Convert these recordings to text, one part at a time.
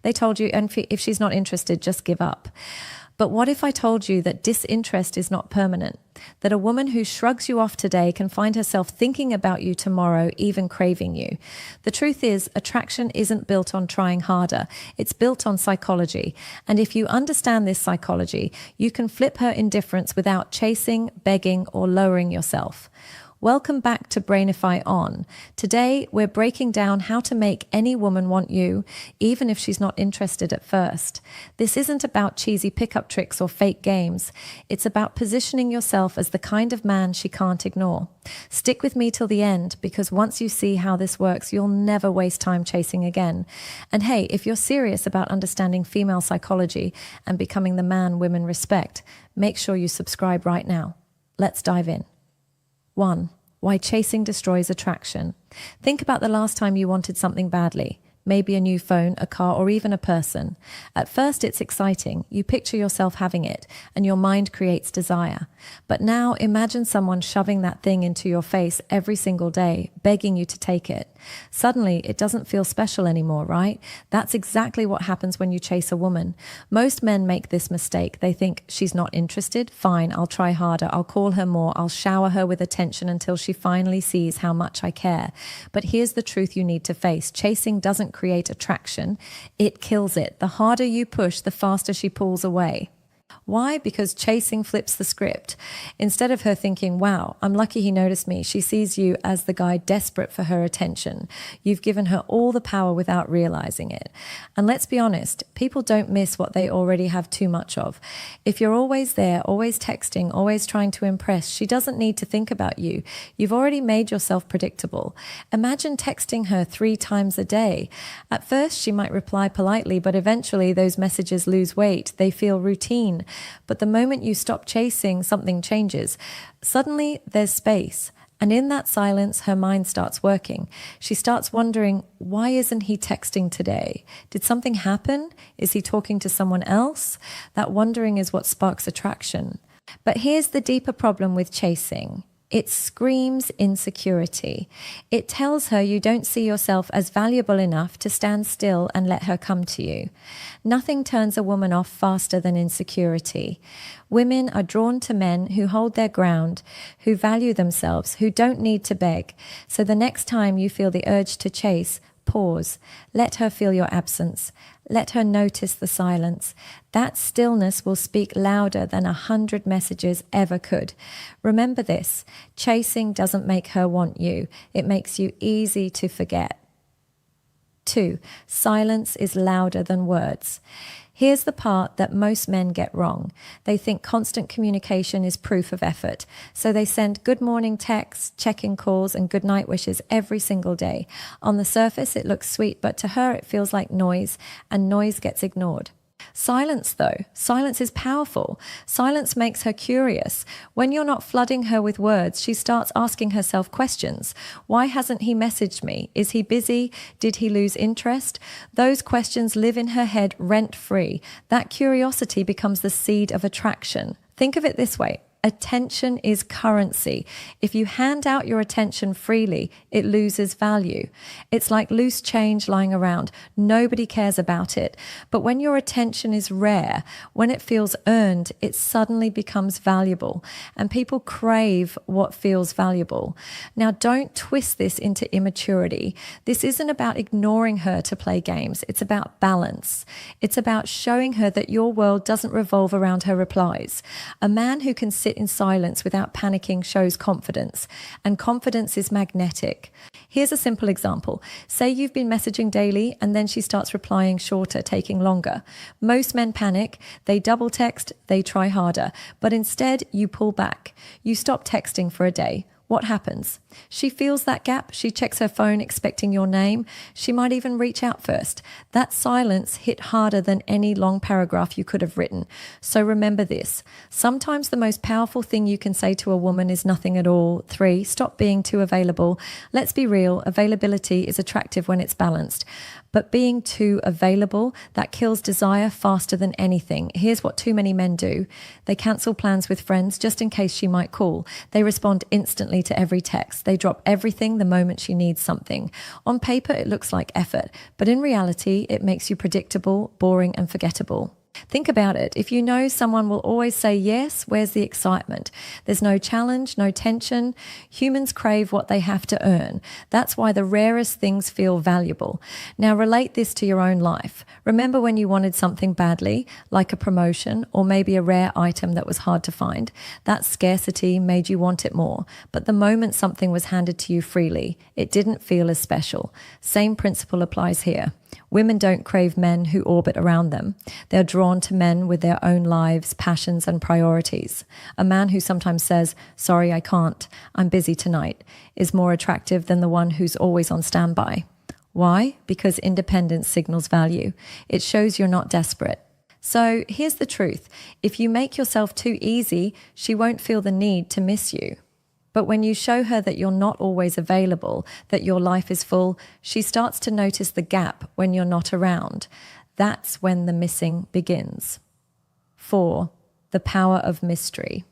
They told you, and if she's not interested, just give up. But what if I told you that disinterest is not permanent? That a woman who shrugs you off today can find herself thinking about you tomorrow, even craving you. The truth is, attraction isn't built on trying harder. It's built on psychology. And if you understand this psychology, you can flip her indifference without chasing, begging, or lowering yourself. Welcome back to Brainify On. Today, we're breaking down how to make any woman want you, even if she's not interested at first. This isn't about cheesy pickup tricks or fake games. It's about positioning yourself as the kind of man she can't ignore. Stick with me till the end, because once you see how this works, you'll never waste time chasing again. And hey, if you're serious about understanding female psychology and becoming the man women respect, make sure you subscribe right now. Let's dive in. 1. Why chasing destroys attraction. Think about the last time you wanted something badly. Maybe a new phone, a car, or even a person. At first, it's exciting. You picture yourself having it, and your mind creates desire. But now, imagine someone shoving that thing into your face every single day, begging you to take it. Suddenly, it doesn't feel special anymore, right? That's exactly what happens when you chase a woman. Most men make this mistake. They think, she's not interested? Fine, I'll try harder. I'll call her more. I'll shower her with attention until she finally sees how much I care. But here's the truth you need to face. Chasing doesn't create attraction. It kills it. The harder you push, the faster she pulls away. Why? Because chasing flips the script. Instead of her thinking, wow, I'm lucky he noticed me, she sees you as the guy desperate for her attention. You've given her all the power without realizing it. And let's be honest, people don't miss what they already have too much of. If you're always there, always texting, always trying to impress, she doesn't need to think about you. You've already made yourself predictable. Imagine texting her 3 times a day. At first, she might reply politely, but eventually those messages lose weight. They feel routine. But the moment you stop chasing, something changes. Suddenly, there's space. And in that silence, her mind starts working. She starts wondering, why isn't he texting today? Did something happen? Is he talking to someone else? That wondering is what sparks attraction. But here's the deeper problem with chasing. It screams insecurity. It tells her you don't see yourself as valuable enough to stand still and let her come to you. Nothing turns a woman off faster than insecurity. Women are drawn to men who hold their ground, who value themselves, who don't need to beg. So the next time you feel the urge to chase, pause. Let her feel your absence. Let her notice the silence. That stillness will speak louder than 100 messages ever could. Remember this, chasing doesn't make her want you. It makes you easy to forget. 2. Silence is louder than words. Here's the part that most men get wrong. They think constant communication is proof of effort. So they send good morning texts, check-in calls, and good night wishes every single day. On the surface, it looks sweet, but to her, it feels like noise, and noise gets ignored. Silence, though. Silence is powerful. Silence makes her curious. When you're not flooding her with words, she starts asking herself questions. Why hasn't he messaged me? Is he busy? Did he lose interest? Those questions live in her head rent-free. That curiosity becomes the seed of attraction. Think of it this way. Attention is currency. If you hand out your attention freely, it loses value. It's like loose change lying around. Nobody cares about it. But when your attention is rare, when it feels earned, it suddenly becomes valuable. And people crave what feels valuable. Now, don't twist this into immaturity. This isn't about ignoring her to play games. It's about balance. It's about showing her that your world doesn't revolve around her replies. A man who can sit in silence without panicking shows confidence, and confidence is magnetic. Here's a simple example. Say you've been messaging daily and then she starts replying shorter, taking longer. Most men panic, they double text, they try harder, but instead you pull back. You stop texting for a day. What happens? She feels that gap. She checks her phone expecting your name. She might even reach out first. That silence hit harder than any long paragraph you could have written. So remember this. Sometimes the most powerful thing you can say to a woman is nothing at all. 3, stop being too available. Let's be real. Availability is attractive when it's balanced. But being too available, that kills desire faster than anything. Here's what too many men do. They cancel plans with friends just in case she might call. They respond instantly to every text. They drop everything the moment she needs something. On paper, it looks like effort, but in reality, it makes you predictable, boring, and forgettable. Think about it. If you know someone will always say yes, where's the excitement? There's no challenge, no tension. Humans crave what they have to earn. That's why the rarest things feel valuable. Now relate this to your own life. Remember when you wanted something badly, like a promotion or maybe a rare item that was hard to find? That scarcity made you want it more. But the moment something was handed to you freely, it didn't feel as special. Same principle applies here. Women don't crave men who orbit around them. They're drawn to men with their own lives, passions, and priorities. A man who sometimes says, "Sorry, I can't, I'm busy tonight," is more attractive than the one who's always on standby. Why? Because independence signals value. It shows you're not desperate. So here's the truth. If you make yourself too easy, she won't feel the need to miss you. But when you show her that you're not always available, that your life is full, she starts to notice the gap when you're not around. That's when the missing begins. 4. The power of mystery.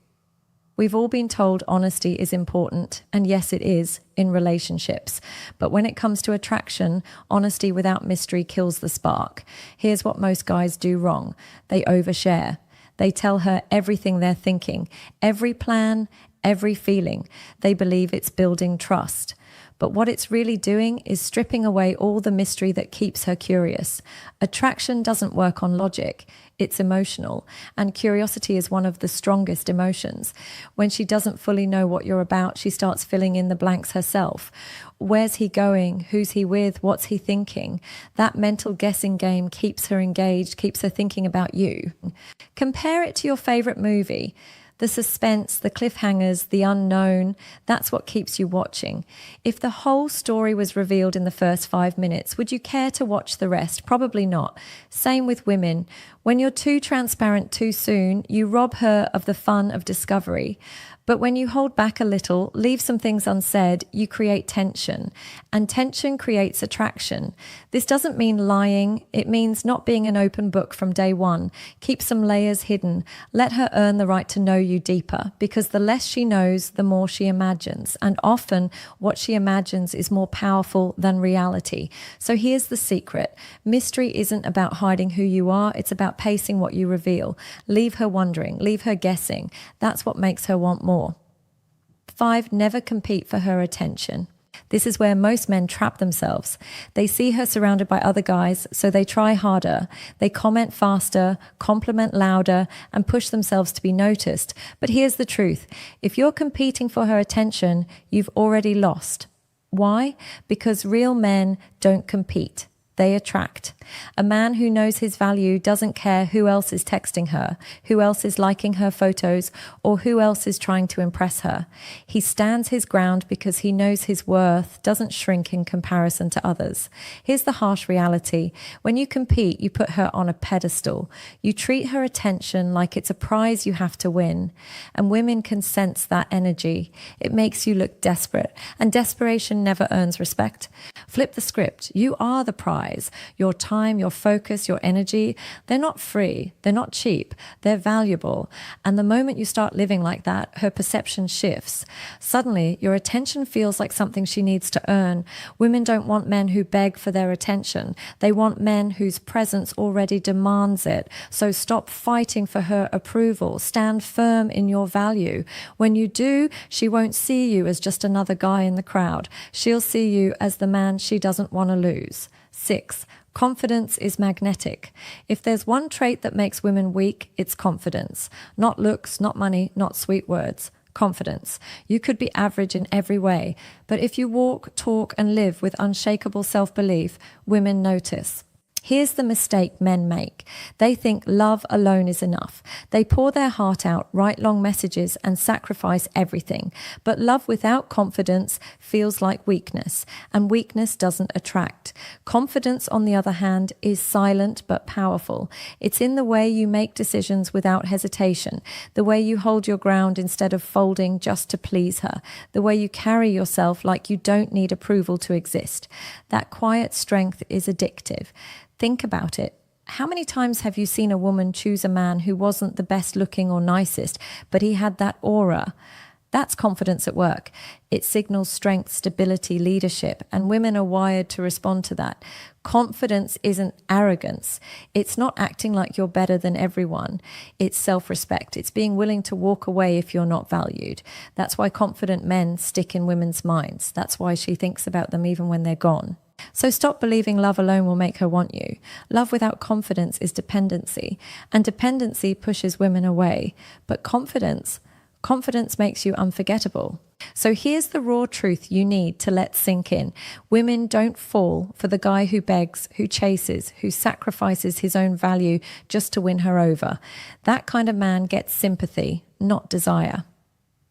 We've all been told honesty is important, and yes, it is, in relationships. But when it comes to attraction, honesty without mystery kills the spark. Here's what most guys do wrong. They overshare. They tell her everything they're thinking, every plan, every feeling. They believe it's building trust. But what it's really doing is stripping away all the mystery that keeps her curious. Attraction doesn't work on logic. It's emotional. And curiosity is one of the strongest emotions. When she doesn't fully know what you're about, she starts filling in the blanks herself. Where's he going? Who's he with? What's he thinking? That mental guessing game keeps her engaged, keeps her thinking about you. Compare it to your favorite movie. The suspense, the cliffhangers, the unknown, that's what keeps you watching. If the whole story was revealed in the first 5 minutes, would you care to watch the rest? Probably not. Same with women. When you're too transparent too soon, you rob her of the fun of discovery. But when you hold back a little, leave some things unsaid, you create tension. And tension creates attraction. This doesn't mean lying. It means not being an open book from day one. Keep some layers hidden. Let her earn the right to know you deeper, because the less she knows, the more she imagines. And often what she imagines is more powerful than reality. So here's the secret. Mystery isn't about hiding who you are. It's about pacing what you reveal. Leave her wondering. Leave her guessing. That's what makes her want more. 5. Never compete for her attention. This is where most men trap themselves. They see her surrounded by other guys, so they try harder. They comment faster, compliment louder, and push themselves to be noticed. But here's the truth. If you're competing for her attention, you've already lost. Why? Because real men don't compete. They attract. A man who knows his value doesn't care who else is texting her, who else is liking her photos, or who else is trying to impress her. He stands his ground because he knows his worth doesn't shrink in comparison to others. Here's the harsh reality. When you compete, you put her on a pedestal. You treat her attention like it's a prize you have to win. And women can sense that energy. It makes you look desperate, and desperation never earns respect. Flip the script. You are the prize. Your time, your focus, your energy, they're not free. They're not cheap. They're valuable. And the moment you start living like that, her perception shifts. Suddenly, your attention feels like something she needs to earn. Women don't want men who beg for their attention. They want men whose presence already demands it. So stop fighting for her approval. Stand firm in your value. When you do, she won't see you as just another guy in the crowd. She'll see you as the man she doesn't want to lose. 6. Confidence is magnetic. If there's one trait that makes women weak, it's confidence. Not looks, not money, not sweet words. Confidence. You could be average in every way, but if you walk, talk, and live with unshakable self-belief, women notice. Here's the mistake men make. They think love alone is enough. They pour their heart out, write long messages, and sacrifice everything. But love without confidence feels like weakness, and weakness doesn't attract. Confidence, on the other hand, is silent but powerful. It's in the way you make decisions without hesitation, the way you hold your ground instead of folding just to please her, the way you carry yourself like you don't need approval to exist. That quiet strength is addictive. Think about it. How many times have you seen a woman choose a man who wasn't the best looking or nicest, but he had that aura? That's confidence at work. It signals strength, stability, leadership, and women are wired to respond to that. Confidence isn't arrogance. It's not acting like you're better than everyone. It's self-respect. It's being willing to walk away if you're not valued. That's why confident men stick in women's minds. That's why she thinks about them even when they're gone. So stop believing love alone will make her want you. Love without confidence is dependency, and dependency pushes women away. But confidence makes you unforgettable. So here's the raw truth you need to let sink in. Women don't fall for the guy who begs, who chases, who sacrifices his own value just to win her over. That kind of man gets sympathy, not desire.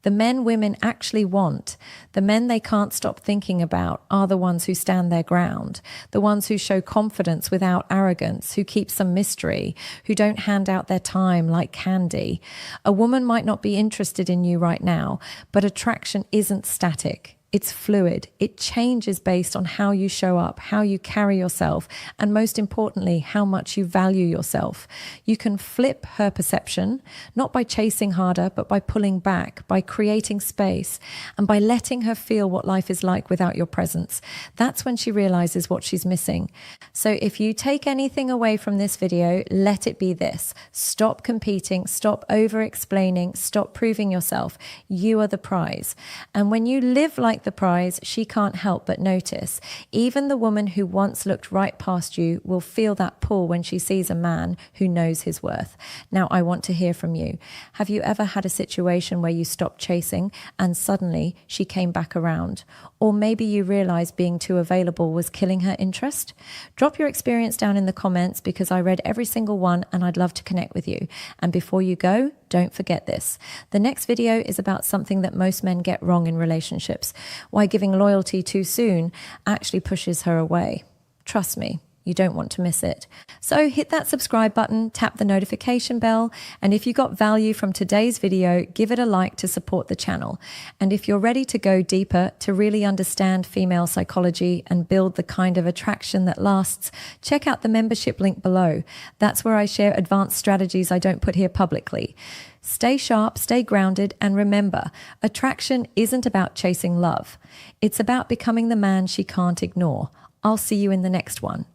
The men women actually want, the men they can't stop thinking about, are the ones who stand their ground, the ones who show confidence without arrogance, who keep some mystery, who don't hand out their time like candy. A woman might not be interested in you right now, but attraction isn't static. It's fluid. It changes based on how you show up, how you carry yourself, and most importantly, how much you value yourself. You can flip her perception, not by chasing harder, but by pulling back, by creating space, and by letting her feel what life is like without your presence. That's when she realizes what she's missing. So if you take anything away from this video, let it be this. Stop competing, stop over-explaining, stop proving yourself. You are the prize. And when you live like the prize, she can't help but notice. Even the woman who once looked right past you will feel that pull when she sees a man who knows his worth. Now, I want to hear from you. Have you ever had a situation where you stopped chasing and suddenly she came back around? Or maybe you realized being too available was killing her interest? Drop your experience down in the comments because I read every single one and I'd love to connect with you. And before you go, don't forget this. The next video is about something that most men get wrong in relationships, why giving loyalty too soon actually pushes her away. Trust me, you don't want to miss it. So hit that subscribe button, tap the notification bell, and if you got value from today's video, give it a like to support the channel. And if you're ready to go deeper, to really understand female psychology and build the kind of attraction that lasts, check out the membership link below. That's where I share advanced strategies I don't put here publicly. Stay sharp, stay grounded, and remember, attraction isn't about chasing love. It's about becoming the man she can't ignore. I'll see you in the next one.